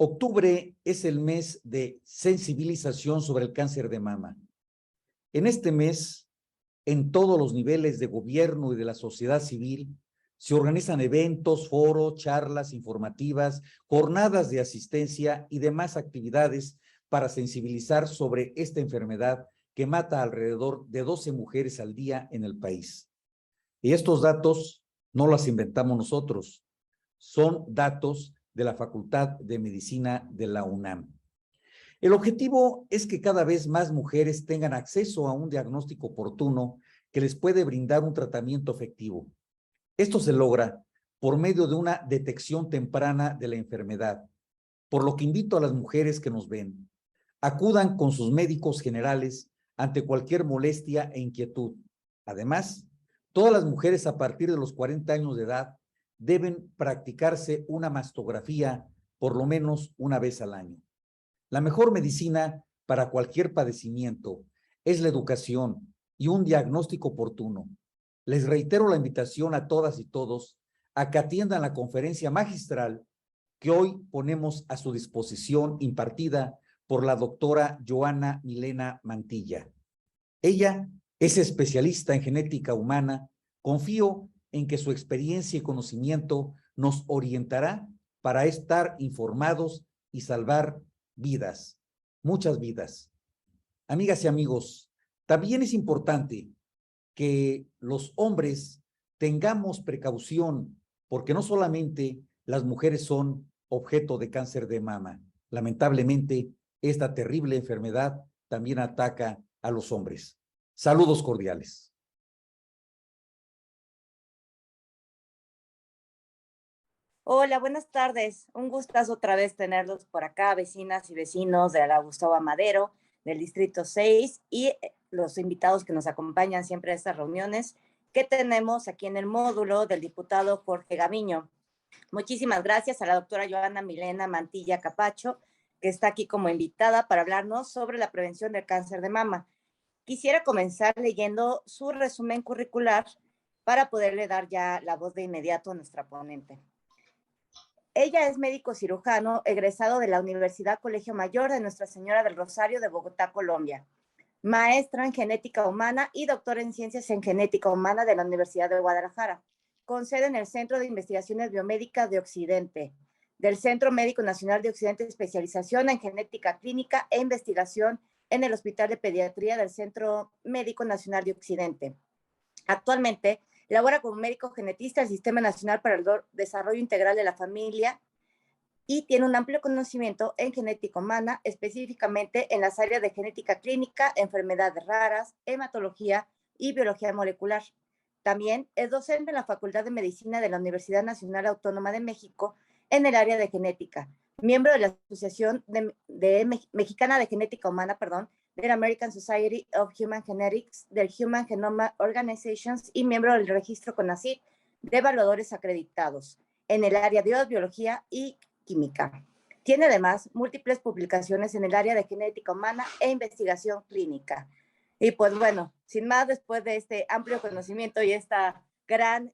Octubre es el mes de sensibilización sobre el cáncer de mama. En este mes, en todos los niveles de gobierno y de la sociedad civil, se organizan eventos, foros, charlas informativas, jornadas de asistencia y demás actividades para sensibilizar sobre esta enfermedad que mata alrededor de 12 mujeres al día en el país. Y estos datos no los inventamos nosotros, son datos de la Facultad de Medicina de la UNAM. El objetivo es que cada vez más mujeres tengan acceso a un diagnóstico oportuno que les puede brindar un tratamiento efectivo. Esto se logra por medio de una detección temprana de la enfermedad, por lo que invito a las mujeres que nos ven, acudan con sus médicos generales ante cualquier molestia e inquietud. Además, todas las mujeres a partir de los 40 años de edad deben practicarse una mastografía por lo menos una vez al año. La mejor medicina para cualquier padecimiento es la educación y un diagnóstico oportuno. Les reitero la invitación a todas y todos a que atiendan la conferencia magistral que hoy ponemos a su disposición, impartida por la doctora Joana Milena Mantilla. Ella es especialista en genética humana. Confío en que su experiencia y conocimiento nos orientará para estar informados y salvar vidas, muchas vidas. Amigas y amigos, también es importante que los hombres tengamos precaución, porque no solamente las mujeres son objeto de cáncer de mama. Lamentablemente, esta terrible enfermedad también ataca a los hombres. Saludos cordiales. Hola, buenas tardes. Un gustazo otra vez tenerlos por acá, vecinas y vecinos de la Gustavo Amadero, del Distrito 6 y los invitados que nos acompañan siempre a estas reuniones que tenemos aquí en el módulo del diputado Jorge Gaviño. Muchísimas gracias a la doctora Joana Milena Mantilla Capacho, que está aquí como invitada para hablarnos sobre la prevención del cáncer de mama. Quisiera comenzar leyendo su resumen curricular para poderle dar ya la voz de inmediato a nuestra ponente. Ella es médico cirujano egresado de la Universidad Colegio Mayor de Nuestra Señora del Rosario de Bogotá, Colombia. Maestra en genética humana y doctora en ciencias en genética humana de la Universidad de Guadalajara, con sede en el Centro de Investigaciones Biomédicas de Occidente, del Centro Médico Nacional de Occidente, especialización en genética clínica e investigación en el Hospital de Pediatría del Centro Médico Nacional de Occidente. Actualmente, labora como médico genetista del Sistema Nacional para el Desarrollo Integral de la Familia y tiene un amplio conocimiento en genética humana, específicamente en las áreas de genética clínica, enfermedades raras, hematología y biología molecular. También es docente en la Facultad de Medicina de la Universidad Nacional Autónoma de México en el área de genética, miembro de la Asociación Mexicana de Genética Humana, de la American Society of Human Genetics, del Human Genome Organizations y miembro del registro CONACYT de evaluadores acreditados en el área de biología y química. Tiene además múltiples publicaciones en el área de genética humana e investigación clínica. Y pues bueno, sin más, después de este amplio conocimiento y esta gran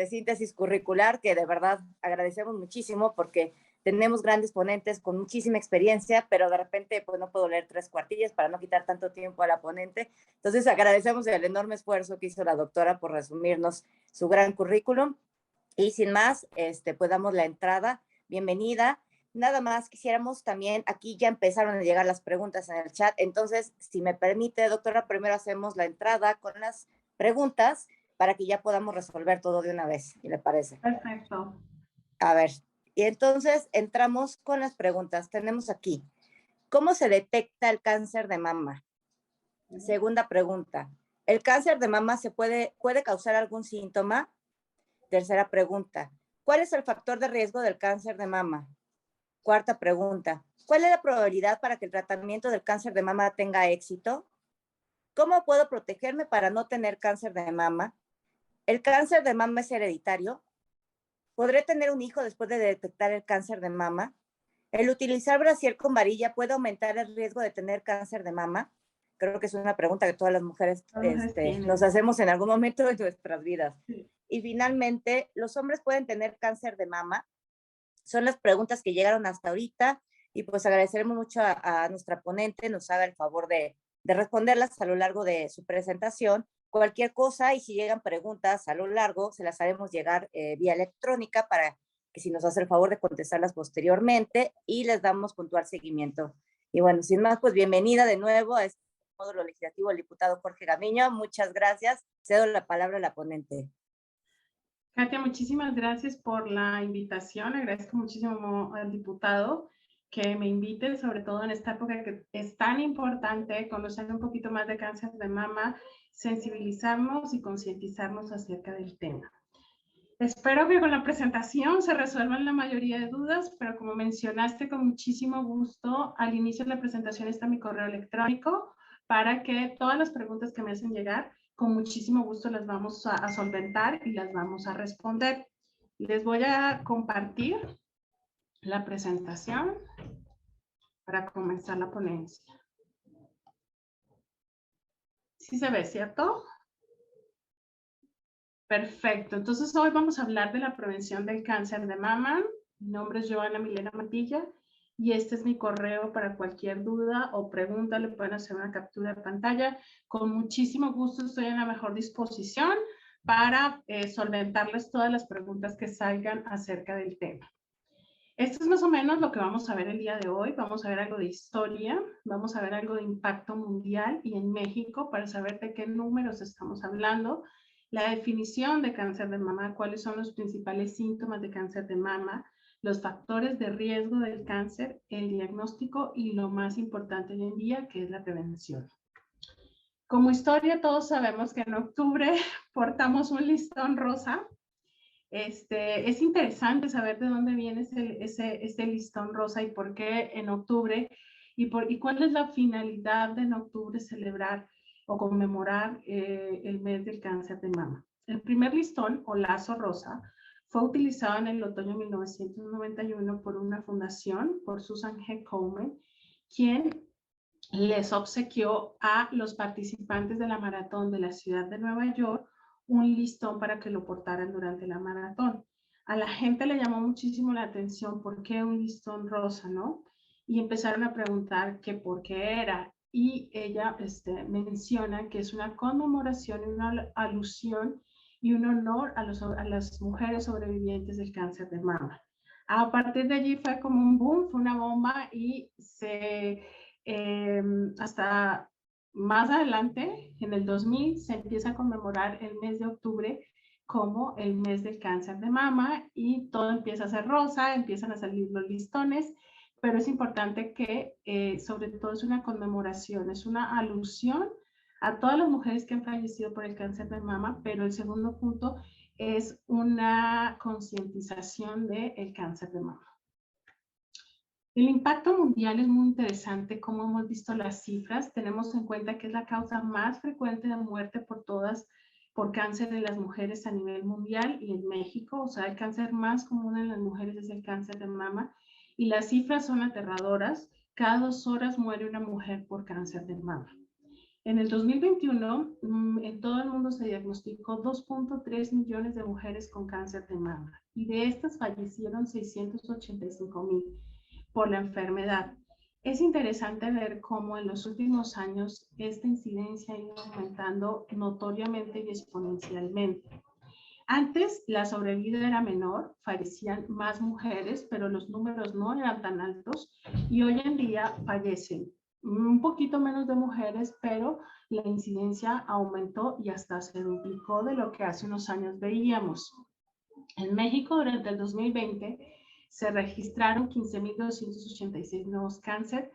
síntesis curricular que de verdad agradecemos muchísimo porque tenemos grandes ponentes con muchísima experiencia, pero de repente pues no puedo leer 3 cuartillas para no quitar tanto tiempo a la ponente. Entonces agradecemos el enorme esfuerzo que hizo la doctora por resumirnos su gran currículum. Y sin más, pues damos la entrada. Bienvenida. Nada más quisiéramos también, aquí ya empezaron a llegar las preguntas en el chat, entonces, si me permite, doctora, primero hacemos la entrada con las preguntas para que ya podamos resolver todo de una vez, ¿qué le parece? Perfecto. A ver, y entonces entramos con las preguntas. Tenemos aquí, ¿cómo se detecta el cáncer de mama? Segunda pregunta, ¿el cáncer de mama puede causar algún síntoma? Tercera pregunta, ¿cuál es el factor de riesgo del cáncer de mama? Cuarta pregunta, ¿cuál es la probabilidad para que el tratamiento del cáncer de mama tenga éxito? ¿Cómo puedo protegerme para no tener cáncer de mama? ¿El cáncer de mama es hereditario? ¿Podré tener un hijo después de detectar el cáncer de mama? ¿El utilizar brasier con varilla puede aumentar el riesgo de tener cáncer de mama? Creo que es una pregunta que todas las mujeres nos hacemos en algún momento de nuestras vidas. Sí. Y finalmente, ¿los hombres pueden tener cáncer de mama? Son las preguntas que llegaron hasta ahorita y pues agradeceremos mucho a nuestra ponente, nos haga el favor de responderlas a lo largo de su presentación. Cualquier cosa y si llegan preguntas a lo largo, se las haremos llegar vía electrónica para que si nos hace el favor de contestarlas posteriormente y les damos puntual seguimiento. Y bueno, sin más, pues bienvenida de nuevo a este módulo legislativo el diputado Jorge Gamiño. Muchas gracias. Cedo la palabra a la ponente. Katia, muchísimas gracias por la invitación. Agradezco muchísimo al diputado que me invite, sobre todo en esta época que es tan importante conocer un poquito más de cáncer de mama, sensibilizarnos y concientizarnos acerca del tema. Espero que con la presentación se resuelvan la mayoría de dudas, pero como mencionaste con muchísimo gusto, al inicio de la presentación está mi correo electrónico para que todas las preguntas que me hacen llegar, con muchísimo gusto las vamos a solventar y las vamos a responder. Les voy a compartir la presentación para comenzar la ponencia. ¿Sí se ve, cierto? Perfecto. Entonces, hoy vamos a hablar de la prevención del cáncer de mama. Mi nombre es Joana Milena Mantilla y este es mi correo para cualquier duda o pregunta. Le pueden hacer una captura de pantalla. Con muchísimo gusto estoy en la mejor disposición para solventarles todas las preguntas que salgan acerca del tema. Esto es más o menos lo que vamos a ver el día de hoy. Vamos a ver algo de historia, vamos a ver algo de impacto mundial y en México para saber de qué números estamos hablando, la definición de cáncer de mama, cuáles son los principales síntomas de cáncer de mama, los factores de riesgo del cáncer, el diagnóstico y lo más importante hoy en día, que es la prevención. Como historia, todos sabemos que en octubre portamos un listón rosa. Es interesante saber de dónde viene ese listón rosa y por qué en octubre y cuál es la finalidad de en octubre celebrar o conmemorar el mes del cáncer de mama. El primer listón o lazo rosa fue utilizado en el otoño de 1991 por una fundación, por Susan G. Komen, quien les obsequió a los participantes de la maratón de la ciudad de Nueva York un listón para que lo portaran durante la maratón. A la gente le llamó muchísimo la atención por qué un listón rosa, ¿no? Y empezaron a preguntar que por qué era. Y ella menciona que es una conmemoración, una alusión y un honor a las mujeres sobrevivientes del cáncer de mama. A partir de allí fue como un boom, fue una bomba y hasta más adelante, en el 2000, se empieza a conmemorar el mes de octubre como el mes del cáncer de mama y todo empieza a ser rosa, empiezan a salir los listones, pero es importante que sobre todo es una conmemoración, es una alusión a todas las mujeres que han fallecido por el cáncer de mama, pero el segundo punto es una concientización del cáncer de mama. El impacto mundial es muy interesante, como hemos visto las cifras. Tenemos en cuenta que es la causa más frecuente de muerte por cáncer en las mujeres a nivel mundial y en México. O sea, el cáncer más común en las mujeres es el cáncer de mama. Y las cifras son aterradoras. Cada 2 horas muere una mujer por cáncer de mama. En el 2021, en todo el mundo se diagnosticó 2.3 millones de mujeres con cáncer de mama. Y de estas fallecieron 685,000. Por la enfermedad. Es interesante ver cómo en los últimos años esta incidencia ha ido aumentando notoriamente y exponencialmente. Antes la sobrevida era menor, fallecían más mujeres, pero los números no eran tan altos y hoy en día fallecen un poquito menos de mujeres, pero la incidencia aumentó y hasta se duplicó de lo que hace unos años veíamos. En México durante el 2020 se registraron 15,286 nuevos cáncer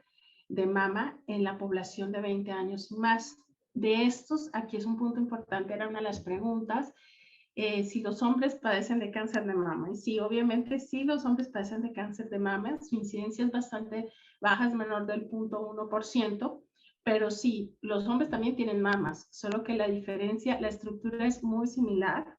de mama en la población de 20 años y más. De estos, aquí es un punto importante, era una de las preguntas, si los hombres padecen de cáncer de mama. Y sí, obviamente sí los hombres padecen de cáncer de mama, su incidencia es bastante baja, es menor del 0.1%, pero sí, los hombres también tienen mamas, solo que la diferencia, la estructura es muy similar,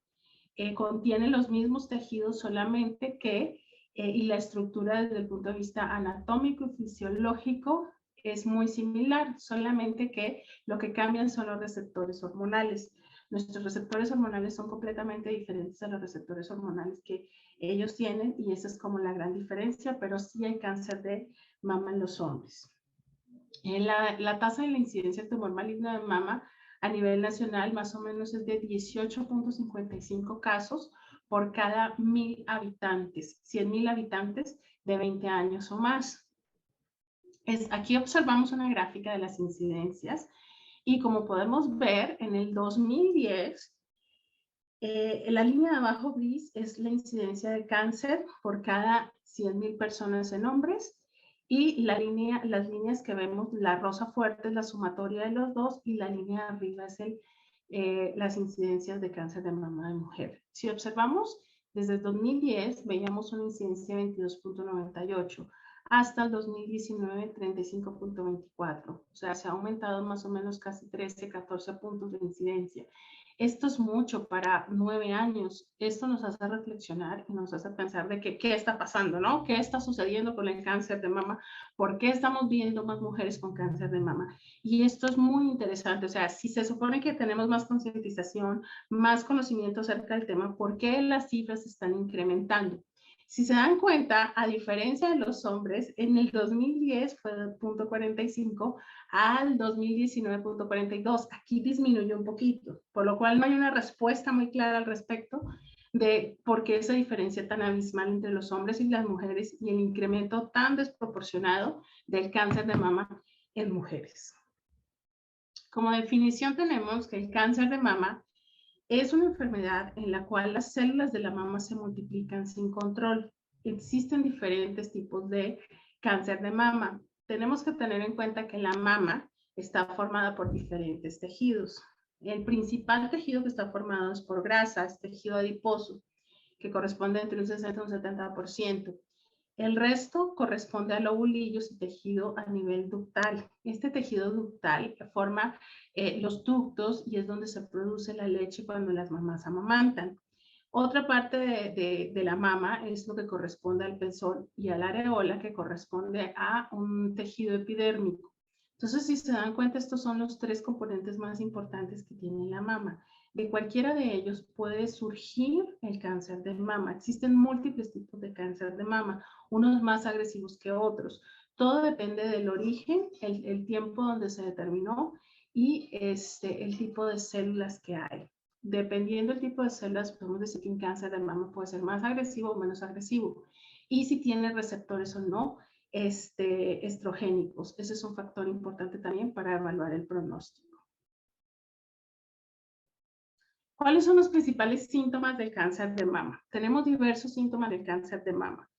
contiene los mismos tejidos, solamente que y la estructura desde el punto de vista anatómico y fisiológico es muy similar, solamente que lo que cambian son los receptores hormonales. Nuestros receptores hormonales son completamente diferentes a los receptores hormonales que ellos tienen y esa es como la gran diferencia, pero sí hay cáncer de mama en los hombres. La tasa de la incidencia de tumor maligno de mama a nivel nacional más o menos es de 18.55 casos por cada 1.000 habitantes, 100.000 habitantes de 20 años o más. Aquí observamos una gráfica de las incidencias y como podemos ver, en el 2010, la línea de abajo gris es la incidencia de cáncer por cada 100.000 personas en hombres y las líneas que vemos, la rosa fuerte es la sumatoria de los dos y la línea de arriba es las incidencias de cáncer de mama de mujer. Si observamos, desde el 2010 veíamos una incidencia de 22.98 hasta el 2019 35.24. O sea, se ha aumentado más o menos casi 13, 14 puntos de incidencia. Esto es mucho para 9 años. Esto nos hace reflexionar y nos hace pensar de que, qué está pasando, ¿no? ¿Qué está sucediendo con el cáncer de mama? ¿Por qué estamos viendo más mujeres con cáncer de mama? Y esto es muy interesante. O sea, si se supone que tenemos más concientización, más conocimiento acerca del tema, ¿por qué las cifras se están incrementando? Si se dan cuenta, a diferencia de los hombres, en el 2010 fue de 0.45 al 2019 0.42. Aquí disminuyó un poquito, por lo cual no hay una respuesta muy clara al respecto de por qué esa diferencia tan abismal entre los hombres y las mujeres y el incremento tan desproporcionado del cáncer de mama en mujeres. Como definición tenemos que el cáncer de mama es una enfermedad en la cual las células de la mama se multiplican sin control. Existen diferentes tipos de cáncer de mama. Tenemos que tener en cuenta que la mama está formada por diferentes tejidos. El principal tejido que está formado es por grasa, es tejido adiposo, que corresponde entre un 60 y un 70%. El resto corresponde a lobulillos y tejido a nivel ductal. Este tejido ductal forma los ductos y es donde se produce la leche cuando las mamás amamantan. Otra parte de la mama es lo que corresponde al pezón y a la areola, que corresponde a un tejido epidérmico. Entonces, si se dan cuenta, estos son los 3 componentes más importantes que tiene la mama. De cualquiera de ellos puede surgir el cáncer de mama. Existen múltiples tipos de cáncer de mama, unos más agresivos que otros. Todo depende del origen, el tiempo donde se determinó y el tipo de células que hay. Dependiendo del tipo de células, podemos decir que un cáncer de mama puede ser más agresivo o menos agresivo. Y si tiene receptores o no estrogénicos. Ese es un factor importante también para evaluar el pronóstico. ¿Cuáles son los principales síntomas del cáncer de mama? Tenemos diversos síntomas del cáncer de mama.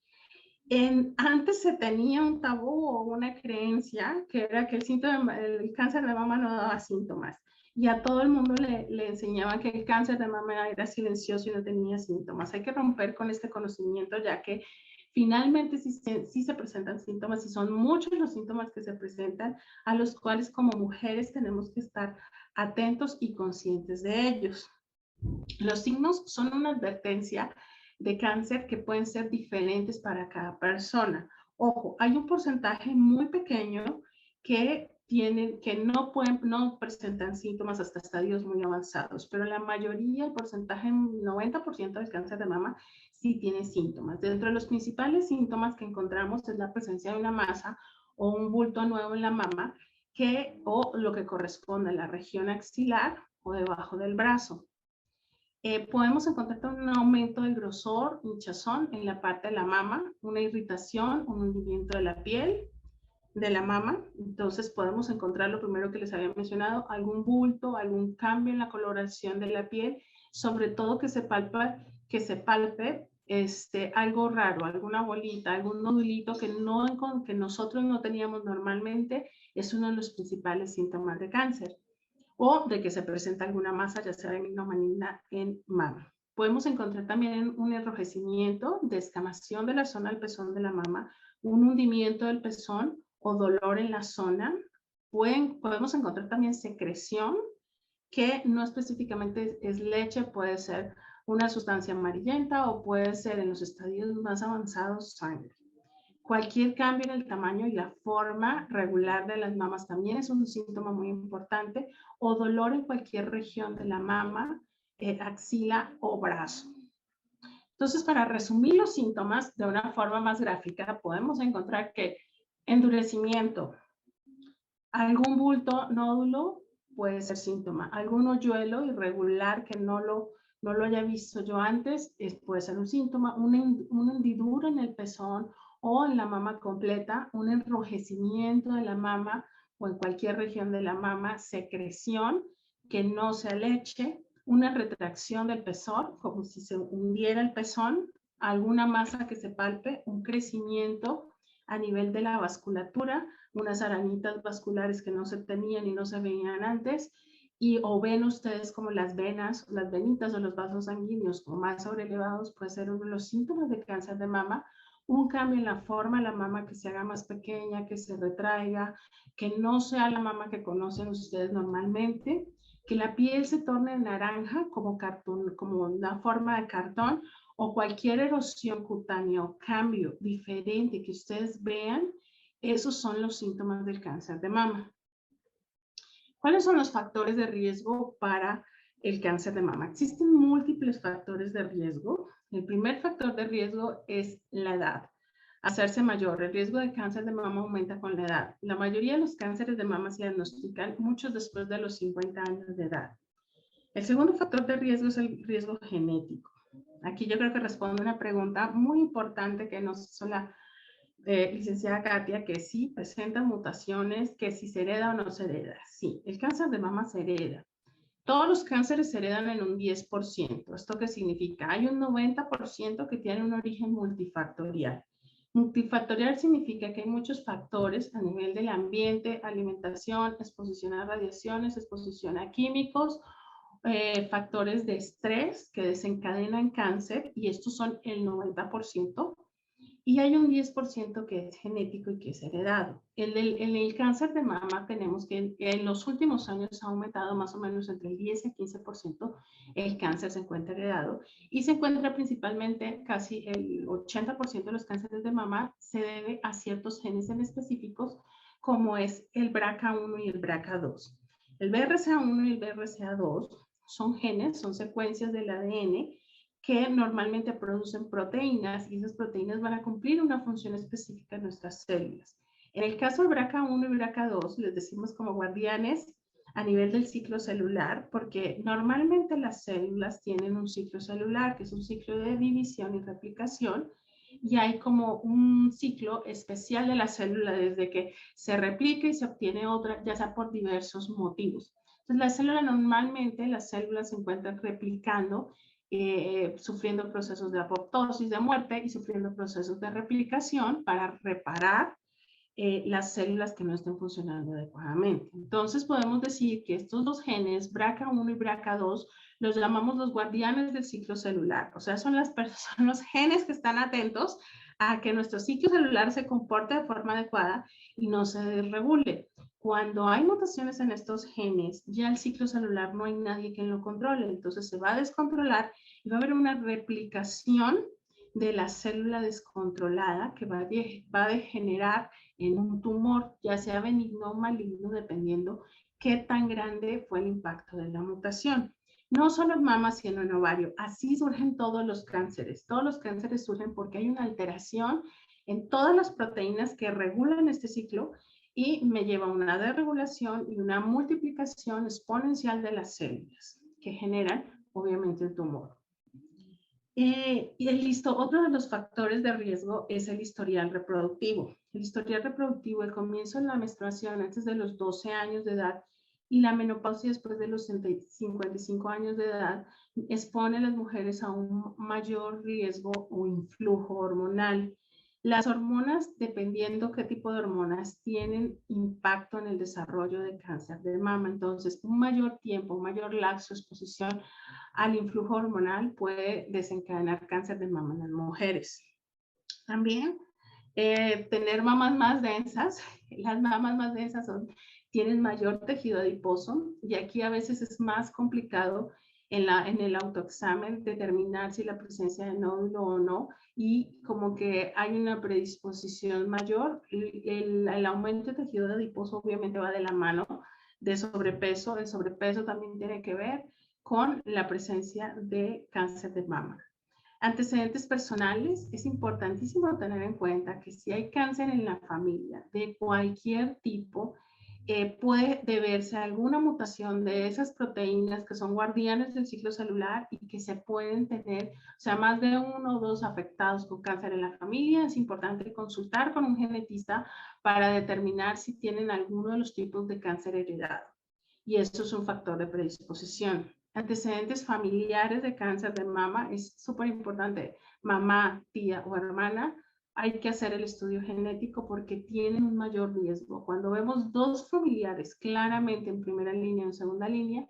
Antes se tenía un tabú o una creencia que era que el cáncer de mama no daba síntomas. Y a todo el mundo le enseñaban que el cáncer de mama era silencioso y no tenía síntomas. Hay que romper con este conocimiento, ya que finalmente sí se presentan síntomas y son muchos los síntomas que se presentan, a los cuales como mujeres tenemos que estar atentos y conscientes de ellos. Los signos son una advertencia de cáncer que pueden ser diferentes para cada persona. Ojo, hay un porcentaje muy pequeño que no presentan síntomas hasta estadios muy avanzados, pero la mayoría, el porcentaje, 90% del cáncer de mama sí tiene síntomas. Dentro de los principales síntomas que encontramos es la presencia de una masa o un bulto nuevo en la mama o lo que corresponde a la región axilar o debajo del brazo. Podemos encontrar un aumento del grosor, hinchazón en la parte de la mama, una irritación, un hundimiento de la piel de la mama. Entonces podemos encontrar lo primero que les había mencionado, algún bulto, algún cambio en la coloración de la piel, sobre todo que se palpe algo raro, alguna bolita, algún nodulito que nosotros no teníamos normalmente, es uno de los principales síntomas de cáncer. O de que se presenta alguna masa, ya sea benigna en mama. Podemos encontrar también un enrojecimiento, descamación de la zona del pezón de la mama, un hundimiento del pezón o dolor en la zona. Podemos encontrar también secreción, que no específicamente es leche, puede ser una sustancia amarillenta o puede ser en los estadios más avanzados sangre. Cualquier cambio en el tamaño y la forma regular de las mamas también es un síntoma muy importante, o dolor en cualquier región de la mama, axila o brazo. Entonces, para resumir los síntomas de una forma más gráfica, podemos encontrar que endurecimiento, algún bulto, nódulo, puede ser síntoma. Algún hoyuelo irregular que no lo haya visto yo antes, puede ser un síntoma. Una hendidura en el pezón o en la mama completa, un enrojecimiento de la mama o en cualquier región de la mama, secreción que no sea leche, una retracción del pezón, como si se hundiera el pezón, alguna masa que se palpe, un crecimiento a nivel de la vasculatura, unas arañitas vasculares que no se tenían y no se veían antes, o ven ustedes como las venas, las venitas o los vasos sanguíneos o más sobrelevados, puede ser uno de los síntomas de cáncer de mama, un cambio en la forma de la mama que se haga más pequeña, que se retraiga, que no sea la mama que conocen ustedes normalmente, que la piel se torne naranja como cartón, como una forma de cartón, o cualquier erosión cutánea o cambio diferente que ustedes vean, esos son los síntomas del cáncer de mama. ¿Cuáles son los factores de riesgo para el cáncer de mama? Existen múltiples factores de riesgo. El primer factor de riesgo es la edad. Hacerse mayor, el riesgo de cáncer de mama aumenta con la edad. La mayoría de los cánceres de mama se diagnostican muchos después de los 50 años de edad. El segundo factor de riesgo es el riesgo genético. Aquí yo creo que responde una pregunta muy importante que nos hizo la licenciada Katia, que sí presenta mutaciones, que si se hereda o no se hereda. Sí, el cáncer de mama se hereda. Todos los cánceres se heredan en un 10%. ¿Esto qué significa? Hay un 90% que tiene un origen multifactorial. Multifactorial significa que hay muchos factores a nivel del ambiente, alimentación, exposición a radiaciones, exposición a químicos, factores de estrés que desencadenan cáncer, y estos son el 90%. Y hay un 10% que es genético y que es heredado. En el cáncer de mama tenemos que en los últimos años ha aumentado más o menos entre el 10 y el 15%. El cáncer se encuentra heredado y se encuentra principalmente casi el 80% de los cánceres de mama se debe a ciertos genes en específicos, como es el BRCA1 y el BRCA2. El BRCA1 y el BRCA2 son genes, son secuencias del ADN que normalmente producen proteínas, y esas proteínas van a cumplir una función específica en nuestras células. En el caso del BRCA1 y BRCA2, les decimos como guardianes a nivel del ciclo celular, porque normalmente las células tienen un ciclo celular, que es un ciclo de división y replicación, y hay como un ciclo especial de la célula desde que se replica y se obtiene otra, ya sea por diversos motivos. Entonces, la célula normalmente, las células se encuentran replicando, sufriendo procesos de apoptosis, de muerte, y sufriendo procesos de replicación para reparar las células que no estén funcionando adecuadamente. Entonces podemos decir que estos dos genes, BRCA1 y BRCA2, los llamamos los guardianes del ciclo celular. O sea, son los genes que están atentos a que nuestro ciclo celular se comporte de forma adecuada y no se desregule. Cuando hay mutaciones en estos genes, ya el ciclo celular no hay nadie que lo controle, entonces se va a descontrolar y va a haber una replicación de la célula descontrolada que va a degenerar en un tumor, ya sea benigno o maligno, dependiendo qué tan grande fue el impacto de la mutación. No solo en mama, sino en ovario. Así surgen todos los cánceres. Todos los cánceres surgen porque hay una alteración en todas las proteínas que regulan este ciclo y me lleva a una desregulación y una multiplicación exponencial de las células que generan, obviamente, el tumor. Otro de los factores de riesgo es el historial reproductivo. El historial reproductivo, el comienzo de la menstruación antes de los 12 años de edad y la menopausia después de los 55 años de edad, expone a las mujeres a un mayor riesgo o influjo hormonal. Las hormonas, dependiendo qué tipo de hormonas, tienen impacto en el desarrollo de cáncer de mama. Entonces, un mayor tiempo, un mayor lapso de exposición al influjo hormonal puede desencadenar cáncer de mama en las mujeres. También tener mamas más densas. Las mamas más densas tienen mayor tejido adiposo, y aquí a veces es más complicado en el autoexamen determinar si la presencia de nódulo o no, y como que hay una predisposición mayor. El aumento de tejido adiposo obviamente va de la mano de sobrepeso. El sobrepeso también tiene que ver con la presencia de cáncer de mama. Antecedentes personales, es importantísimo tener en cuenta que si hay cáncer en la familia de cualquier tipo, puede deberse a alguna mutación de esas proteínas que son guardianes del ciclo celular y que se pueden tener, o sea, más de uno o dos afectados con cáncer en la familia. Es importante consultar con un genetista para determinar si tienen alguno de los tipos de cáncer heredado. Y esto es un factor de predisposición. Antecedentes familiares de cáncer de mama, es súper importante. Mamá, tía o hermana, hay que hacer el estudio genético porque tienen un mayor riesgo. Cuando vemos dos familiares claramente en primera línea o en segunda línea,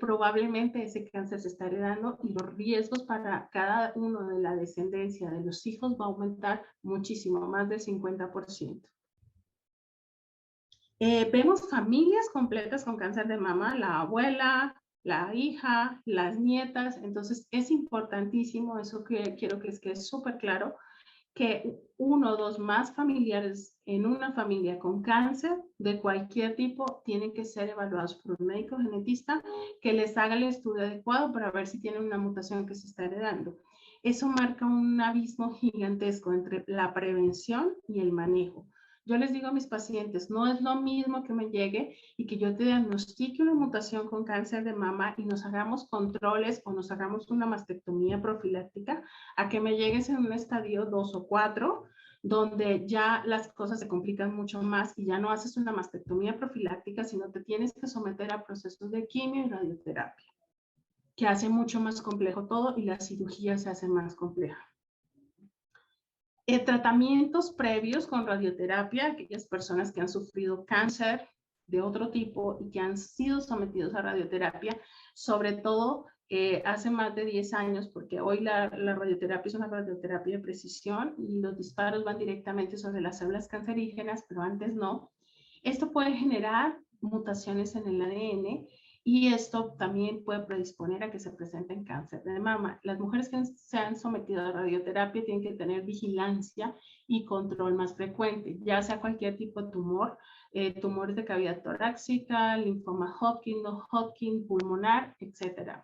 probablemente ese cáncer se está heredando y los riesgos para cada uno de la descendencia de los hijos va a aumentar muchísimo, más del 50%. Vemos familias completas con cáncer de mama, la abuela, la hija, las nietas. Entonces es importantísimo, eso que quiero que quede súper claro, que uno o dos más familiares en una familia con cáncer de cualquier tipo tienen que ser evaluados por un médico genetista que les haga el estudio adecuado para ver si tienen una mutación que se está heredando. Eso marca un abismo gigantesco entre la prevención y el manejo. Yo les digo a mis pacientes, no es lo mismo que me llegue y que yo te diagnostique una mutación con cáncer de mama y nos hagamos controles o nos hagamos una mastectomía profiláctica, a que me llegues en un estadio 2 o 4, donde ya las cosas se complican mucho más y ya no haces una mastectomía profiláctica, sino te tienes que someter a procesos de quimio y radioterapia, que hace mucho más complejo todo y la cirugía se hace más compleja. Tratamientos previos con radioterapia, aquellas personas que han sufrido cáncer de otro tipo y que han sido sometidos a radioterapia, sobre todo hace más de 10 años, porque hoy la radioterapia es una radioterapia de precisión y los disparos van directamente sobre las células cancerígenas, pero antes no. Esto puede generar mutaciones en el ADN y esto también puede predisponer a que se presenten cáncer de mama. Las mujeres que se han sometido a radioterapia tienen que tener vigilancia y control más frecuente, ya sea cualquier tipo de tumor, tumores de cavidad torácica, linfoma Hodgkin, no Hodgkin, pulmonar, etc.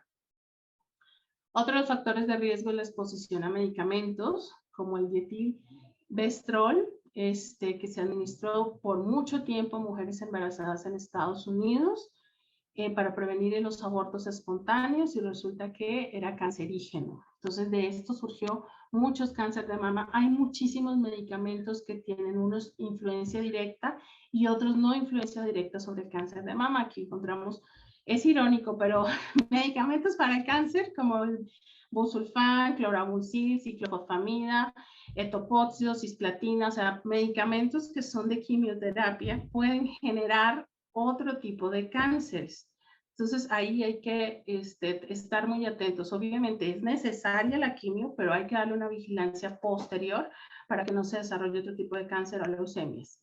Otros factores de riesgo es la exposición a medicamentos, como el dietilvestrol, que se administró por mucho tiempo a mujeres embarazadas en Estados Unidos, para prevenir los abortos espontáneos, y resulta que era cancerígeno. Entonces de esto surgió muchos cánceres de mama. Hay muchísimos medicamentos que tienen unos influencia directa y otros no influencia directa sobre el cáncer de mama. Aquí encontramos, es irónico, pero medicamentos para el cáncer como el busulfán, clorabulsil, ciclofosfamida, etoposio, cisplatina, o sea, medicamentos que son de quimioterapia pueden generar otro tipo de cánceres. Entonces ahí hay que estar muy atentos. Obviamente es necesaria la quimio, pero hay que darle una vigilancia posterior para que no se desarrolle otro tipo de cáncer o leucemias.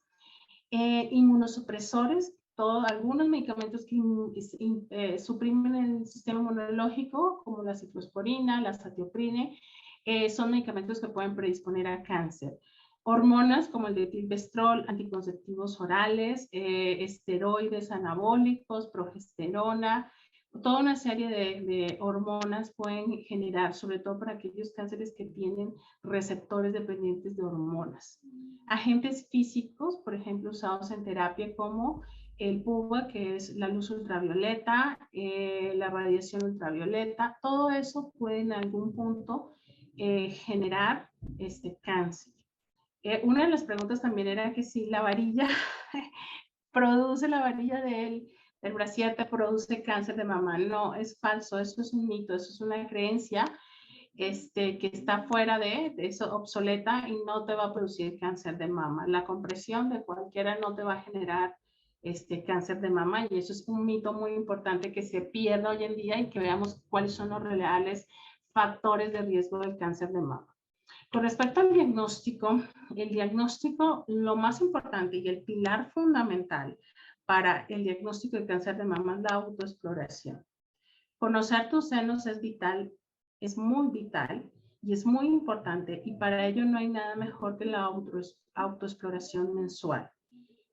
Inmunosupresores, algunos medicamentos que suprimen el sistema inmunológico, como la ciclosporina, la satioprine, son medicamentos que pueden predisponer a cáncer. Hormonas como el dietilvestrol, anticonceptivos orales, esteroides anabólicos, progesterona, toda una serie de hormonas pueden generar, sobre todo para aquellos cánceres que tienen receptores dependientes de hormonas. Agentes físicos, por ejemplo, usados en terapia como el PUVA, que es la luz ultravioleta, la radiación ultravioleta, todo eso puede en algún punto generar cáncer. Una de las preguntas también era que si la varilla la varilla del brasier te produce cáncer de mama. No, es falso, eso es un mito, eso es una creencia que está fuera de eso, obsoleta, y no te va a producir cáncer de mama. La compresión de cualquiera no te va a generar cáncer de mama, y eso es un mito muy importante que se pierde hoy en día, y que veamos cuáles son los reales factores de riesgo del cáncer de mama. Con respecto al diagnóstico, lo más importante y el pilar fundamental para el diagnóstico de cáncer de mama es la autoexploración. Conocer tus senos es vital, es muy vital y es muy importante, y para ello no hay nada mejor que la autoexploración mensual.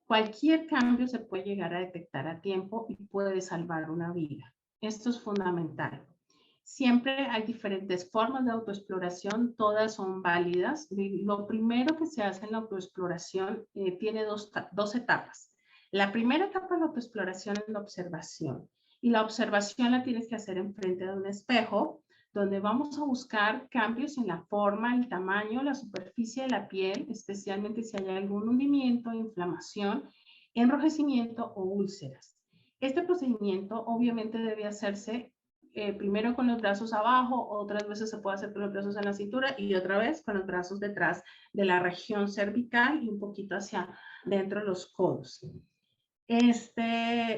Cualquier cambio se puede llegar a detectar a tiempo y puede salvar una vida. Esto es fundamental. Siempre hay diferentes formas de autoexploración, todas son válidas. Lo primero que se hace en la autoexploración tiene dos etapas. La primera etapa de la autoexploración es la observación. Y la observación la tienes que hacer enfrente de un espejo, donde vamos a buscar cambios en la forma, el tamaño, la superficie de la piel, especialmente si hay algún hundimiento, inflamación, enrojecimiento o úlceras. Este procedimiento obviamente debe hacerse primero con los brazos abajo, otras veces se puede hacer con los brazos en la cintura y otra vez con los brazos detrás de la región cervical y un poquito hacia dentro de los codos.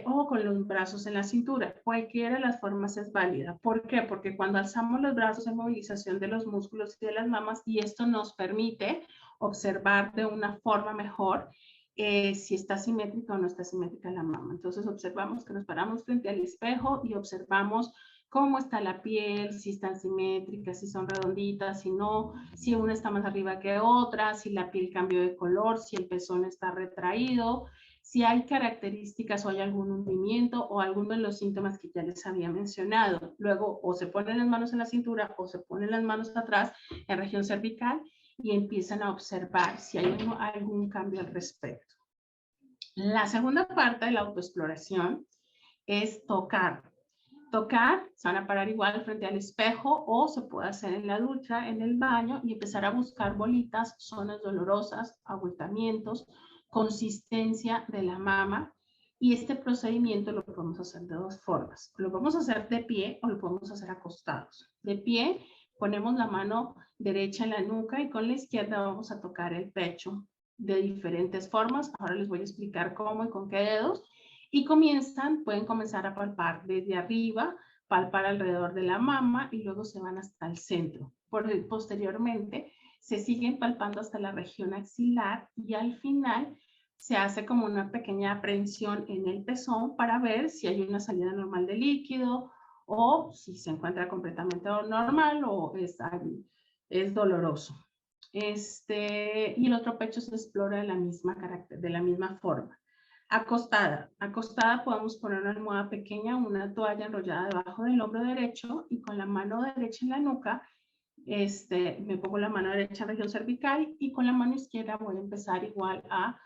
O con los brazos en la cintura. Cualquiera de las formas es válida. ¿Por qué? Porque cuando alzamos los brazos hay movilización de los músculos y de las mamas y esto nos permite observar de una forma mejor si está simétrica o no está simétrica la mama. Entonces observamos que nos paramos frente al espejo y observamos cómo está la piel, si están simétricas, si son redonditas, si no, si una está más arriba que otra, si la piel cambió de color, si el pezón está retraído, si hay características o hay algún hundimiento o alguno de los síntomas que ya les había mencionado. Luego o se ponen las manos en la cintura o se ponen las manos atrás en región cervical y empiezan a observar si hay algún cambio al respecto. La segunda parte de la autoexploración es tocar. Tocar, se van a parar igual frente al espejo o se puede hacer en la ducha, en el baño y empezar a buscar bolitas, zonas dolorosas, abultamientos, consistencia de la mama. Y este procedimiento lo podemos hacer de dos formas. Lo podemos hacer de pie o lo podemos hacer acostados. De pie, ponemos la mano derecha en la nuca y con la izquierda vamos a tocar el pecho de diferentes formas. Ahora les voy a explicar cómo y con qué dedos. Y pueden comenzar a palpar desde arriba, palpar alrededor de la mama y luego se van hasta el centro. Posteriormente se siguen palpando hasta la región axilar y al final se hace como una pequeña aprehensión en el pezón para ver si hay una salida normal de líquido o si se encuentra completamente normal o es doloroso. Y el otro pecho se explora de la misma forma. Acostada. Acostada podemos poner una almohada pequeña, una toalla enrollada debajo del hombro derecho y con la mano derecha en la nuca, me pongo la mano derecha en región cervical y con la mano izquierda voy a empezar igual a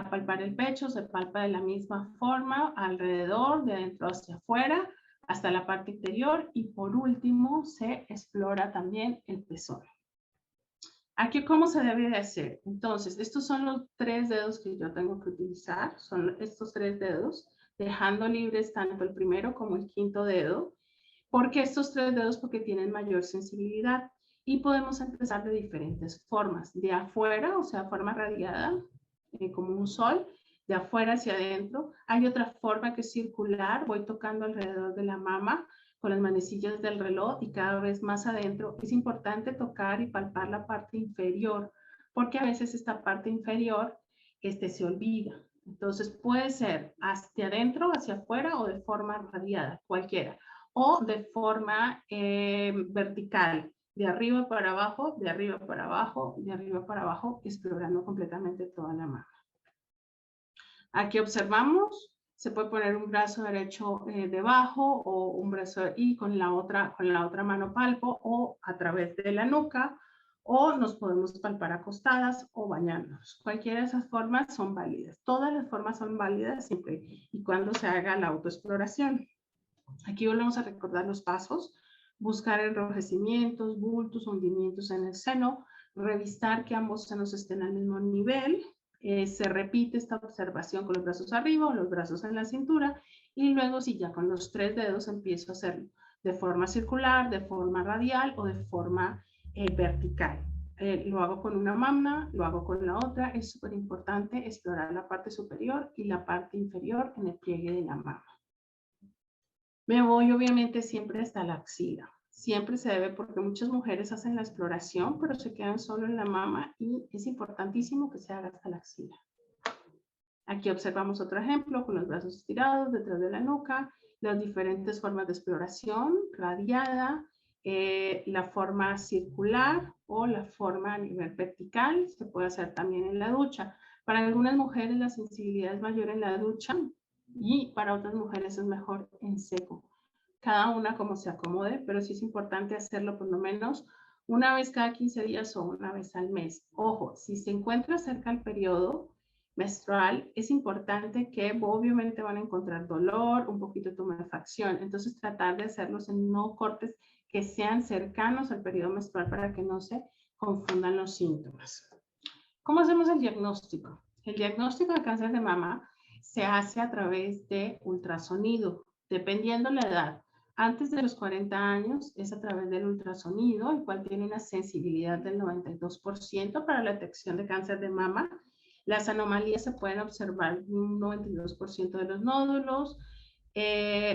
palpar el pecho. Se palpa de la misma forma alrededor, de adentro hacia afuera, hasta la parte interior y por último se explora también el pezón. Aquí, ¿cómo se debe de hacer? Entonces, estos son los 3 dedos que yo tengo que utilizar. Son estos 3 dedos, dejando libres tanto el primero como el quinto dedo. ¿Por qué estos 3 dedos? Porque tienen mayor sensibilidad. Y podemos empezar de diferentes formas. De afuera, o sea, forma radiada, como un sol. De afuera hacia adentro. Hay otra forma que es circular. Voy tocando alrededor de la mama con las manecillas del reloj y cada vez más adentro. Es importante tocar y palpar la parte inferior, porque a veces esta parte inferior se olvida. Entonces puede ser hacia adentro, hacia afuera o de forma radiada, cualquiera. O de forma vertical, de arriba para abajo, de arriba para abajo, de arriba para abajo, explorando completamente toda la mano. Aquí observamos. Se puede poner un brazo derecho debajo o un brazo y con la otra mano palpo o a través de la nuca o nos podemos palpar acostadas o bañarnos. Cualquiera de esas formas son válidas. Todas las formas son válidas siempre y cuando se haga la autoexploración. Aquí volvemos a recordar los pasos. Buscar enrojecimientos, bultos, hundimientos en el seno. Revisar que ambos senos estén al mismo nivel. Se repite esta observación con los brazos arriba o los brazos en la cintura y luego si ya con los 3 dedos empiezo a hacerlo de forma circular, de forma radial o de forma vertical. Lo hago con una mama, lo hago con la otra. Es súper importante explorar la parte superior y la parte inferior en el pliegue de la mama. Me voy obviamente siempre hasta la axila. Siempre se debe, porque muchas mujeres hacen la exploración, pero se quedan solo en la mama y es importantísimo que se haga hasta la axila. Aquí observamos otro ejemplo con los brazos estirados detrás de la nuca, las diferentes formas de exploración, radiada, la forma circular o la forma a nivel vertical, se puede hacer también en la ducha. Para algunas mujeres la sensibilidad es mayor en la ducha y para otras mujeres es mejor en seco. Cada una como se acomode, pero sí es importante hacerlo por lo menos una vez cada 15 días o una vez al mes. Ojo, si se encuentra cerca el periodo menstrual, es importante que obviamente van a encontrar dolor, un poquito de tumefacción. Entonces tratar de hacerlos en no cortes que sean cercanos al periodo menstrual para que no se confundan los síntomas. ¿Cómo hacemos el diagnóstico? El diagnóstico de cáncer de mama se hace a través de ultrasonido, dependiendo la edad. Antes de los 40 años es a través del ultrasonido, el cual tiene una sensibilidad del 92% para la detección de cáncer de mama. Las anomalías se pueden observar en un 92% de los nódulos,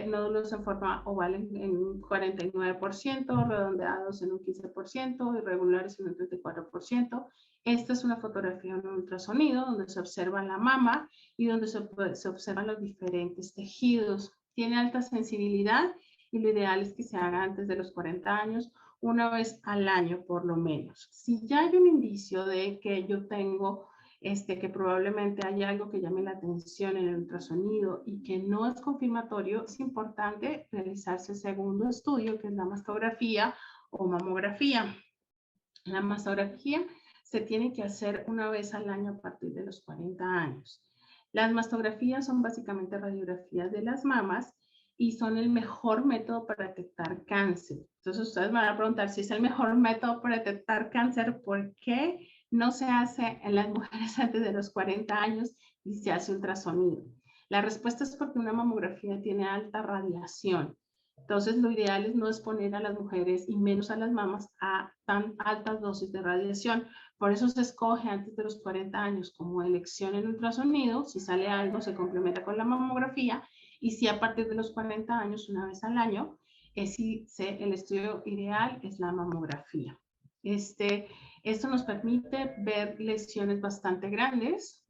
nódulos en forma oval en un 49%, redondeados en un 15%, irregulares en un 34%. Esta es una fotografía en ultrasonido donde se observa la mama y donde se observan los diferentes tejidos. Tiene alta sensibilidad y lo ideal es que se haga antes de los 40 años, una vez al año por lo menos. Si ya hay un indicio de que yo tengo que probablemente haya algo que llame la atención en el ultrasonido y que no es confirmatorio, es importante realizarse el segundo estudio, que es la mastografía o mamografía. La mastografía se tiene que hacer una vez al año a partir de los 40 años. Las mastografías son básicamente radiografías de las mamas y son el mejor método para detectar cáncer. Entonces ustedes me van a preguntar si es el mejor método para detectar cáncer, ¿por qué no se hace en las mujeres antes de los 40 años y se hace ultrasonido? La respuesta es porque una mamografía tiene alta radiación. Entonces, lo ideal es no exponer a las mujeres y menos a las mamas a tan altas dosis de radiación. Por eso se escoge antes de los 40 años como elección en ultrasonido. Si sale algo, se complementa con la mamografía. Y si a partir de los 40 años, una vez al año, el estudio ideal es la mamografía. Esto nos permite ver lesiones bastante grandes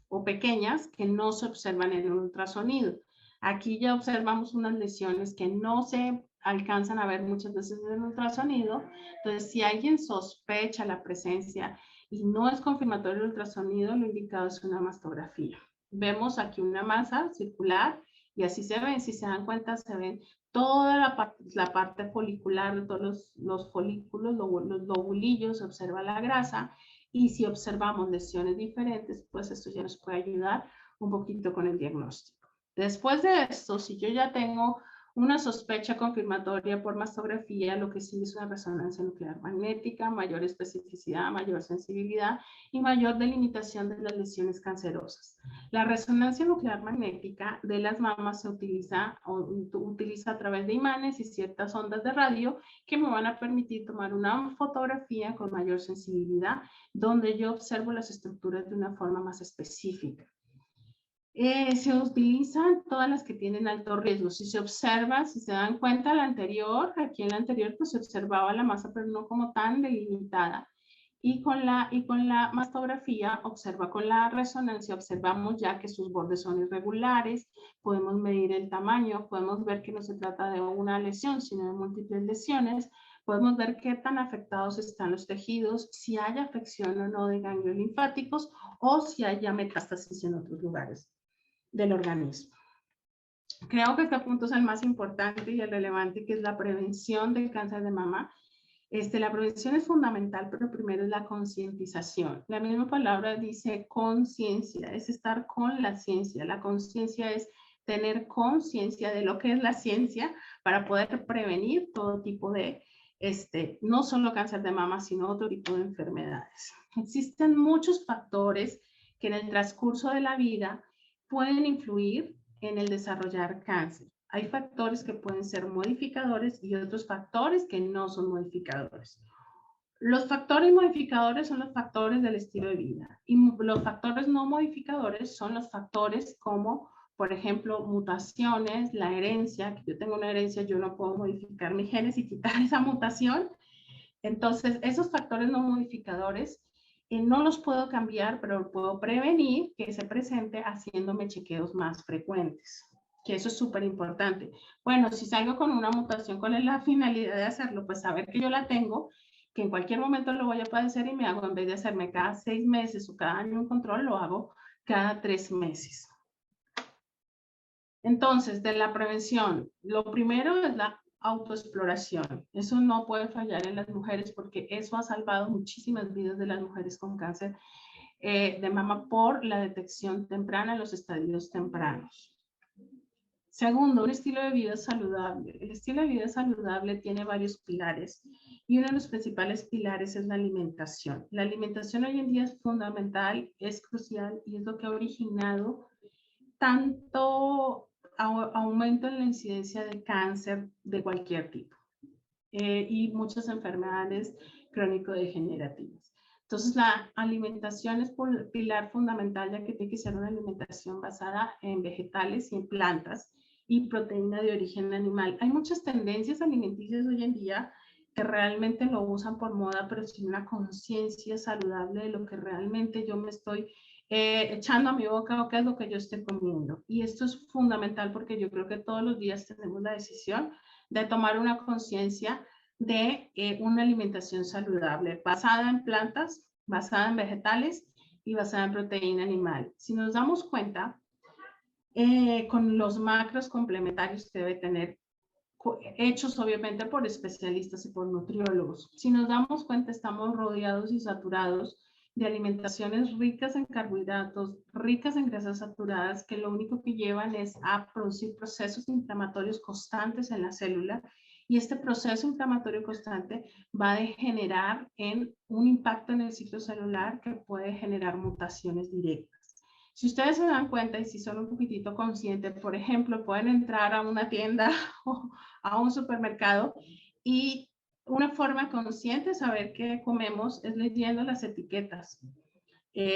o pequeñas que no se observan en el ultrasonido. Aquí ya observamos unas lesiones que no se alcanzan a ver muchas veces en el ultrasonido. Entonces, si alguien sospecha la presencia y no es confirmatorio el ultrasonido, lo indicado es una mastografía. Vemos aquí una masa circular y así se ven. Si se dan cuenta, se ven toda la parte folicular de todos los folículos, los lobulillos, se observa la grasa. Y si observamos lesiones diferentes, pues esto ya nos puede ayudar un poquito con el diagnóstico. Después de esto, si yo ya tengo una sospecha confirmatoria por mastografía, lo que sí es una resonancia nuclear magnética, mayor especificidad, mayor sensibilidad y mayor delimitación de las lesiones cancerosas. La resonancia nuclear magnética de las mamas se utiliza a través de imanes y ciertas ondas de radio que me van a permitir tomar una fotografía con mayor sensibilidad, donde yo observo las estructuras de una forma más específica. Se utilizan todas las que tienen alto riesgo. Si se observa, si se dan cuenta, aquí en la anterior pues se observaba la masa, pero no como tan delimitada. Y con la mastografía, con la resonancia, observamos ya que sus bordes son irregulares, podemos medir el tamaño, podemos ver que no se trata de una lesión, sino de múltiples lesiones, podemos ver qué tan afectados están los tejidos, si hay afección o no de ganglios linfáticos o si hay metástasis en otros lugares del organismo. Creo que este punto es el más importante y el relevante, que es la prevención del cáncer de mama. La prevención es fundamental, pero primero es la concientización. La misma palabra dice conciencia, es estar con la ciencia. La conciencia es tener conciencia de lo que es la ciencia para poder prevenir todo tipo de, no solo cáncer de mama, sino otro tipo de enfermedades. Existen muchos factores que en el transcurso de la vida pueden influir en el desarrollar cáncer. Hay factores que pueden ser modificadores y otros factores que no son modificadores. Los factores modificadores son los factores del estilo de vida y los factores no modificadores son los factores como, por ejemplo, mutaciones, la herencia, que yo tengo una herencia, yo no puedo modificar mis genes y quitar esa mutación. Entonces, esos factores no modificadores No los puedo cambiar, pero puedo prevenir que se presente haciéndome chequeos más frecuentes, que eso es súper importante. Bueno, si salgo con una mutación, ¿cuál es la finalidad de hacerlo? Pues saber que yo la tengo, que en cualquier momento lo voy a padecer y me hago, en vez de hacerme cada 6 meses o cada año un control, lo hago cada 3 meses. Entonces, de la prevención, lo primero es la autoexploración. Eso no puede fallar en las mujeres porque eso ha salvado muchísimas vidas de las mujeres con cáncer de mama por la detección temprana en los estadios tempranos. Segundo, un estilo de vida saludable. El estilo de vida saludable tiene varios pilares y uno de los principales pilares es la alimentación. La alimentación hoy en día es fundamental, es crucial y es lo que ha originado tanto aumento en la incidencia de cáncer de cualquier tipo y muchas enfermedades crónico-degenerativas. Entonces, la alimentación es pilar fundamental, ya que tiene que ser una alimentación basada en vegetales y en plantas y proteína de origen animal. Hay muchas tendencias alimenticias hoy en día que realmente lo usan por moda, pero sin una conciencia saludable de lo que realmente yo me estoy echando a mi boca o qué es lo que yo estoy comiendo. Y esto es fundamental porque yo creo que todos los días tenemos la decisión de tomar una conciencia de una alimentación saludable, basada en plantas, basada en vegetales y basada en proteína animal. Si nos damos cuenta, con los macros complementarios que debe tener, hechos obviamente por especialistas y por nutriólogos. Si nos damos cuenta, estamos rodeados y saturados de alimentaciones ricas en carbohidratos, ricas en grasas saturadas, que lo único que llevan es a producir procesos inflamatorios constantes en la célula, y este proceso inflamatorio constante va a degenerar en un impacto en el ciclo celular que puede generar mutaciones directas. Si ustedes se dan cuenta y si son un poquitito conscientes, por ejemplo, pueden entrar a una tienda o a un supermercado y una forma consciente de saber qué comemos es leyendo las etiquetas.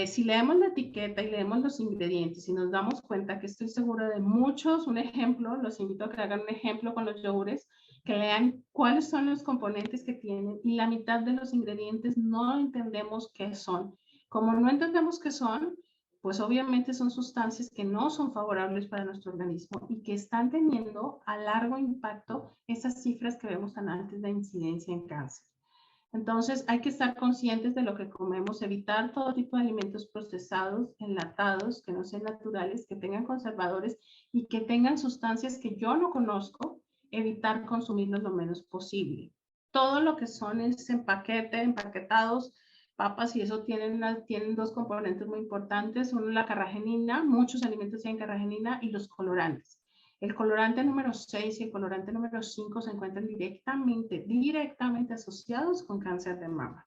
Si leemos la etiqueta y leemos los ingredientes y nos damos cuenta, que estoy segura de muchos, un ejemplo, los invito a que hagan un ejemplo con los yogures, que lean cuáles son los componentes que tienen, y la mitad de los ingredientes no entendemos qué son. Como no entendemos qué son, pues obviamente son sustancias que no son favorables para nuestro organismo y que están teniendo a largo impacto esas cifras que vemos tan altas de incidencia en cáncer. Entonces hay que estar conscientes de lo que comemos, evitar todo tipo de alimentos procesados, enlatados, que no sean naturales, que tengan conservadores y que tengan sustancias que yo no conozco, evitar consumirlos lo menos posible. Todo lo que son es empaquetados, papas, y eso tienen dos componentes muy importantes. Uno, la carragenina, muchos alimentos tienen carragenina, y los colorantes. El colorante número 6 y el colorante número 5 se encuentran directamente asociados con cáncer de mama.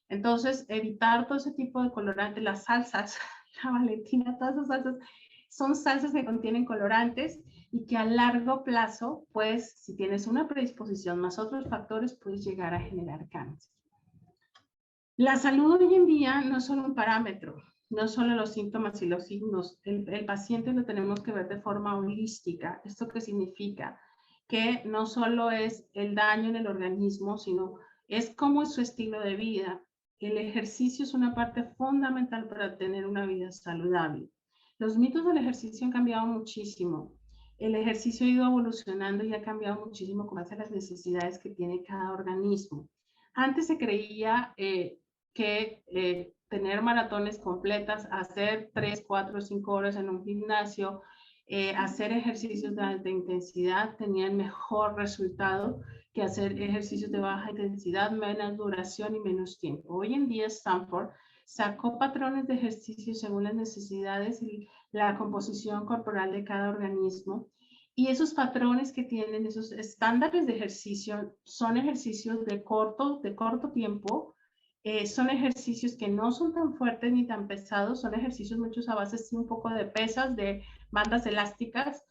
Entonces, evitar todo ese tipo de colorante, las salsas, la Valentina, todas esas salsas, son salsas que contienen colorantes y que a largo plazo, pues, si tienes una predisposición más otros factores, puedes llegar a generar cáncer. La salud hoy en día no es solo un parámetro, no solo los síntomas y los signos. El paciente lo tenemos que ver de forma holística. ¿Esto qué significa? Que no solo es el daño en el organismo, sino es cómo es su estilo de vida. El ejercicio es una parte fundamental para tener una vida saludable. Los mitos del ejercicio han cambiado muchísimo. El ejercicio ha ido evolucionando y ha cambiado muchísimo con base a las necesidades que tiene cada organismo. Antes se creía que tener maratones completas, hacer 3, 4, 5 horas en un gimnasio, hacer ejercicios de alta intensidad tenían mejor resultado que hacer ejercicios de baja intensidad, menos duración y menos tiempo. Hoy en día Stanford sacó patrones de ejercicio según las necesidades y la composición corporal de cada organismo, y esos patrones que tienen, esos estándares de ejercicio, son ejercicios de corto tiempo. Son ejercicios que no son tan fuertes ni tan pesados, son ejercicios muchos a base sí, un poco de pesas, de bandas elásticas,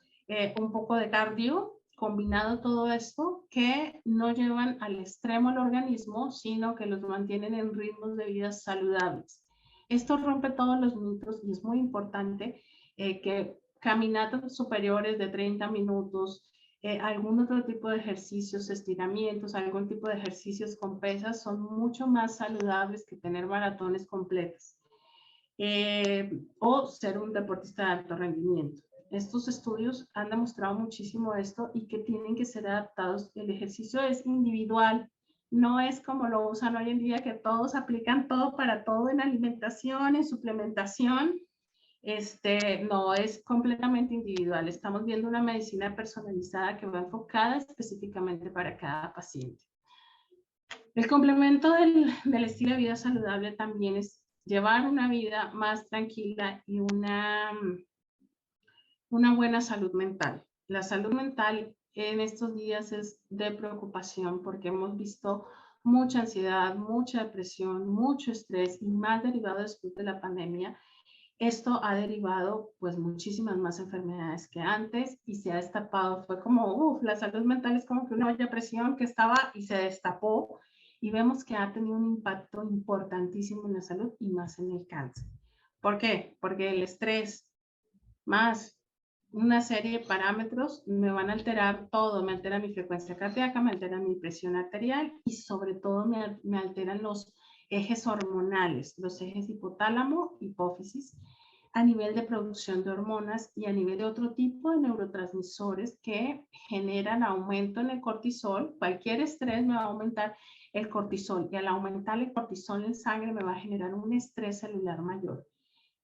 un poco de cardio, combinado todo esto, que no llevan al extremo al organismo, sino que los mantienen en ritmos de vida saludables. Esto rompe todos los mitos y es muy importante que caminatas superiores de 30 minutos, algún otro tipo de ejercicios, estiramientos, algún tipo de ejercicios con pesas son mucho más saludables que tener maratones completas. O ser un deportista de alto rendimiento. Estos estudios han demostrado muchísimo esto y que tienen que ser adaptados. El ejercicio es individual, no es como lo usan hoy en día, que todos aplican todo para todo en alimentación, en suplementación. No, es completamente individual. Estamos viendo una medicina personalizada que va enfocada específicamente para cada paciente. El complemento del estilo de vida saludable también es llevar una vida más tranquila y una buena salud mental. La salud mental en estos días es de preocupación porque hemos visto mucha ansiedad, mucha depresión, mucho estrés y más derivado después de la pandemia. Esto ha derivado pues muchísimas más enfermedades que antes y se ha destapado. Fue como, la salud mental es como que una olla a presión que estaba y se destapó y vemos que ha tenido un impacto importantísimo en la salud y más en el cáncer. ¿Por qué? Porque el estrés más una serie de parámetros me van a alterar todo, me altera mi frecuencia cardíaca, me altera mi presión arterial y sobre todo me alteran los ejes hormonales, los ejes hipotálamo, hipófisis, a nivel de producción de hormonas y a nivel de otro tipo de neurotransmisores que generan aumento en el cortisol. Cualquier estrés me va a aumentar el cortisol y al aumentar el cortisol en sangre me va a generar un estrés celular mayor.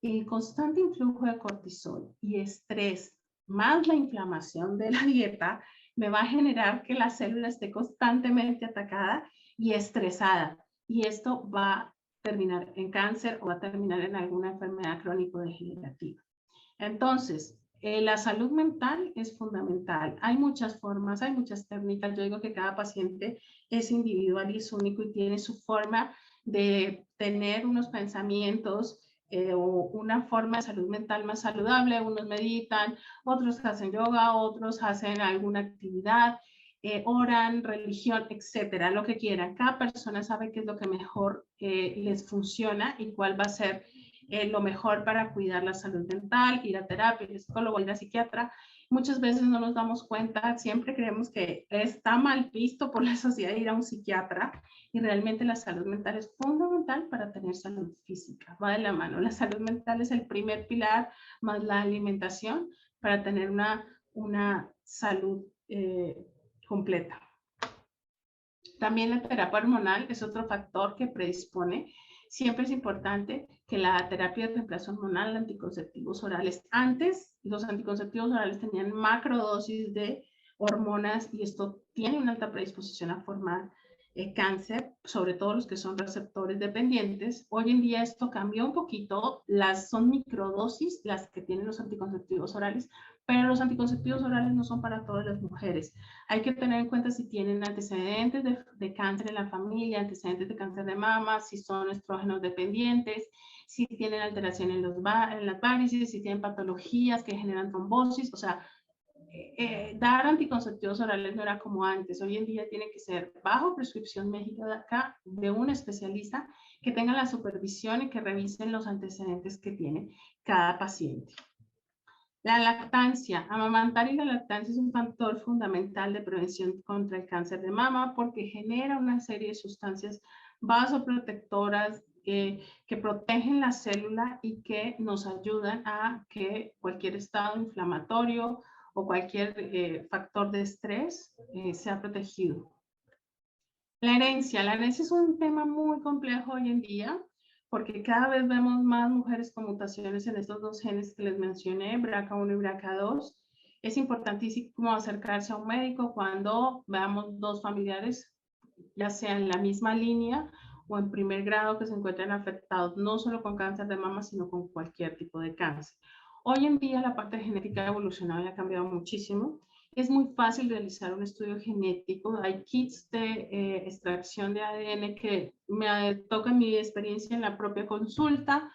El constante influjo de cortisol y estrés más la inflamación de la dieta me va a generar que la célula esté constantemente atacada y estresada. Y esto va a terminar en cáncer o va a terminar en alguna enfermedad crónico-degenerativa. Entonces, la salud mental es fundamental. Hay muchas formas, hay muchas técnicas. Yo digo que cada paciente es individual y es único y tiene su forma de tener unos pensamientos o una forma de salud mental más saludable. Unos meditan, otros hacen yoga, otros hacen alguna actividad, oran, religión, etcétera, lo que quieran. Cada persona sabe qué es lo que mejor les funciona y cuál va a ser lo mejor para cuidar la salud mental, ir a terapia, ir al psicólogo, ir al psiquiatra. Muchas veces no nos damos cuenta, siempre creemos que está mal visto por la sociedad ir a un psiquiatra y realmente la salud mental es fundamental para tener salud física. Va de la mano. La salud mental es el primer pilar más la alimentación para tener una salud completa. También la terapia hormonal es otro factor que predispone. Siempre es importante que la terapia de reemplazo hormonal, anticonceptivos orales, antes los anticonceptivos orales tenían macrodosis de hormonas y esto tiene una alta predisposición a formar cáncer, sobre todo los que son receptores dependientes. Hoy en día esto cambió un poquito, son microdosis las que tienen los anticonceptivos orales, pero los anticonceptivos orales no son para todas las mujeres. Hay que tener en cuenta si tienen antecedentes de cáncer en la familia, antecedentes de cáncer de mama, si son estrógenos dependientes, si tienen alteración en las varices, si tienen patologías que generan trombosis. O sea, dar anticonceptivos orales no era como antes. Hoy en día tiene que ser bajo prescripción médica de un especialista que tenga la supervisión y que revisen los antecedentes que tiene cada paciente. La lactancia, amamantar y la lactancia es un factor fundamental de prevención contra el cáncer de mama porque genera una serie de sustancias vasoprotectoras que protegen la célula y que nos ayudan a que cualquier estado inflamatorio o cualquier factor de estrés sea protegido. La herencia es un tema muy complejo hoy en día porque cada vez vemos más mujeres con mutaciones en estos dos genes que les mencioné, BRCA1 y BRCA2. Es importantísimo acercarse a un médico cuando veamos dos familiares, ya sea en la misma línea o en primer grado, que se encuentran afectados no solo con cáncer de mama, sino con cualquier tipo de cáncer. Hoy en día la parte genética evolucionada ha cambiado muchísimo. Es muy fácil realizar un estudio genético. Hay kits de extracción de ADN que me tocan mi experiencia en la propia consulta.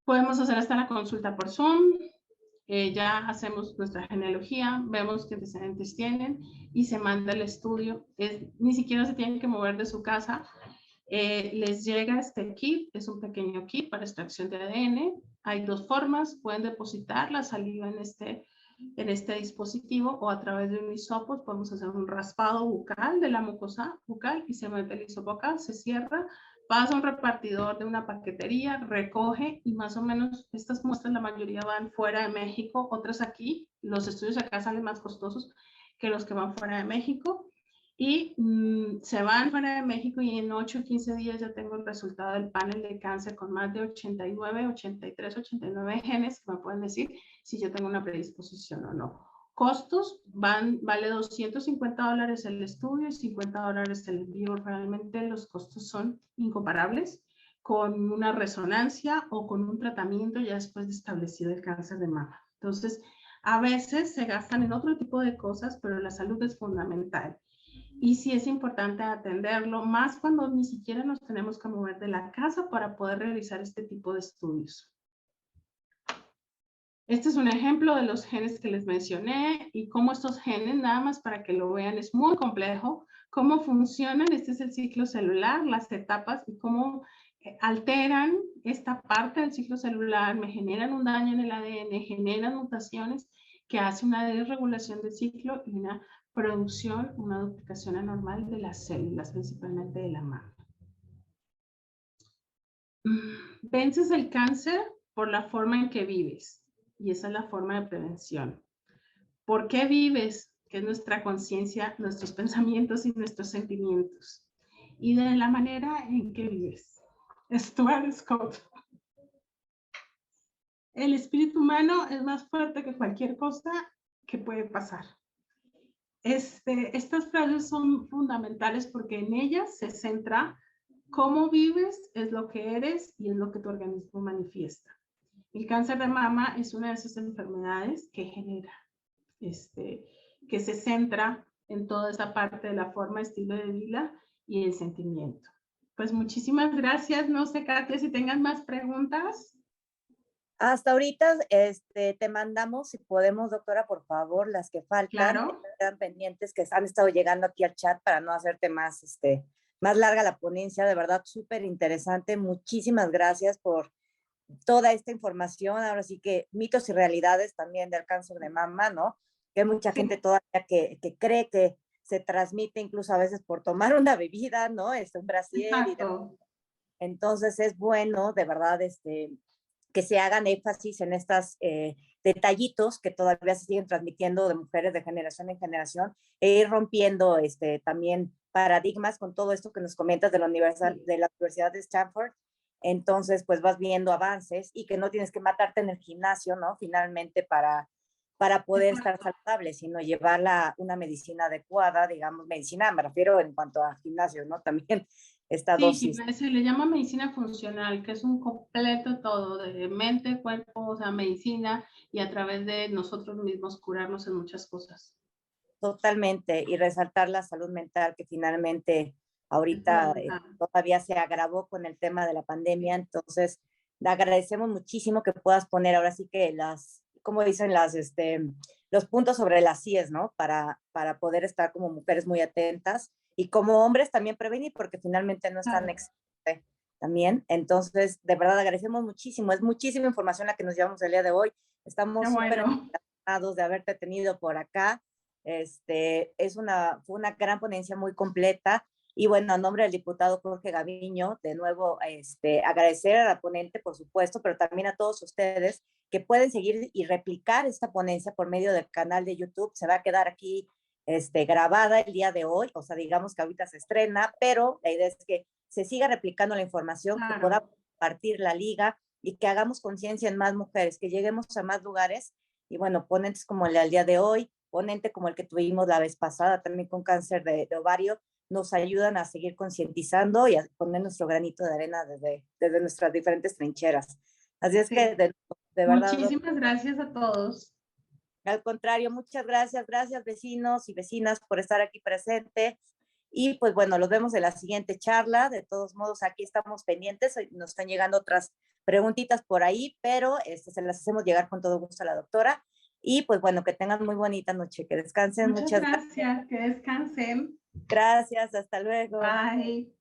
Podemos hacer hasta la consulta por Zoom. Ya hacemos nuestra genealogía, vemos qué antecedentes tienen y se manda el estudio. Ni siquiera se tienen que mover de su casa. Les llega este kit, es un pequeño kit para extracción de ADN. Hay dos formas, pueden depositar la saliva en este en este dispositivo o a través de un hisopo podemos hacer un raspado bucal de la mucosa bucal y se mete el hisopo acá, se cierra, pasa a un repartidor de una paquetería, recoge y más o menos estas muestras la mayoría van fuera de México, otras aquí, los estudios acá salen más costosos que los que van fuera de México. Y se van fuera de México y en 8 o 15 días ya tengo el resultado del panel de cáncer con más de 89, 83, 89 genes que me pueden decir si yo tengo una predisposición o no. Costos, vale $250 el estudio y $50 el envío. Realmente los costos son incomparables con una resonancia o con un tratamiento ya después de establecido el cáncer de mama. Entonces, a veces se gastan en otro tipo de cosas, pero la salud es fundamental. Y sí es importante atenderlo, más cuando ni siquiera nos tenemos que mover de la casa para poder realizar este tipo de estudios. Este es un ejemplo de los genes que les mencioné y cómo estos genes, nada más para que lo vean, es muy complejo, cómo funcionan. Este es el ciclo celular, las etapas y cómo alteran esta parte del ciclo celular, me generan un daño en el ADN, generan mutaciones que hace una desregulación del ciclo y una producción, una duplicación anormal de las células, principalmente de la mama. Vences el cáncer por la forma en que vives y esa es la forma de prevención. ¿Por qué vives? Que es nuestra conciencia, nuestros pensamientos y nuestros sentimientos. Y de la manera en que vives. Stuart Scott. El espíritu humano es más fuerte que cualquier cosa que puede pasar. Estas frases son fundamentales porque en ellas se centra cómo vives, es lo que eres y es lo que tu organismo manifiesta. El cáncer de mama es una de esas enfermedades que genera, que se centra en toda esa parte de la forma, estilo de vida y el sentimiento. Pues muchísimas gracias. No sé, Katia, si tengan más preguntas. Hasta ahorita te mandamos, si podemos, doctora, por favor, las que faltan, Claro. que quedan pendientes, que han estado llegando aquí al chat para no hacerte más, más larga la ponencia. De verdad, súper interesante. Muchísimas gracias por toda esta información. Ahora sí que mitos y realidades también del cáncer de mama, ¿no? Que hay mucha gente todavía que cree que se transmite incluso a veces por tomar una bebida, ¿no? Un brasier. Entonces es bueno, de verdad, que se hagan énfasis en estos detallitos que todavía se siguen transmitiendo de mujeres de generación en generación e ir rompiendo también paradigmas con todo esto que nos comentas de la Universidad de Stanford. Entonces, pues vas viendo avances y que no tienes que matarte en el gimnasio, ¿no? Finalmente para poder estar saludable, sino llevar una medicina adecuada, digamos, medicina, me refiero en cuanto a gimnasio, ¿no? También esta dosis. Sí, se le llama medicina funcional, que es un completo todo de mente, cuerpo, o sea, medicina y a través de nosotros mismos curarnos en muchas cosas. Totalmente, y resaltar la salud mental que finalmente ahorita todavía se agravó con el tema de la pandemia, entonces le agradecemos muchísimo que puedas poner ahora sí que como dicen los puntos sobre las IES, ¿no? Para poder estar como mujeres muy atentas y como hombres también prevenir, porque finalmente no están también. Entonces, de verdad agradecemos muchísimo, es muchísima información la que nos llevamos el día de hoy. Estamos súper emocionados de haberte tenido por acá. Fue una gran ponencia muy completa. Y bueno, a nombre del diputado Jorge Gaviño, de nuevo agradecer a la ponente, por supuesto, pero también a todos ustedes que pueden seguir y replicar esta ponencia por medio del canal de YouTube. Se va a quedar aquí grabada el día de hoy, o sea, digamos que ahorita se estrena, pero la idea es que se siga replicando la información, que podamos compartir la liga y que hagamos conciencia en más mujeres, que lleguemos a más lugares. Y bueno, ponentes como el al día de hoy, ponente como el que tuvimos la vez pasada, también con cáncer de ovario, nos ayudan a seguir concientizando y a poner nuestro granito de arena desde nuestras diferentes trincheras. Así es que, de verdad. Muchísimas gracias a todos. Al contrario, muchas gracias. Gracias, vecinos y vecinas, por estar aquí presentes. Y pues bueno, los vemos en la siguiente charla. De todos modos, aquí estamos pendientes. Nos están llegando otras preguntitas por ahí, pero se las hacemos llegar con todo gusto a la doctora. Y pues bueno, que tengan muy bonita noche, que descansen. Muchas gracias, que descansen. Gracias, hasta luego. Bye.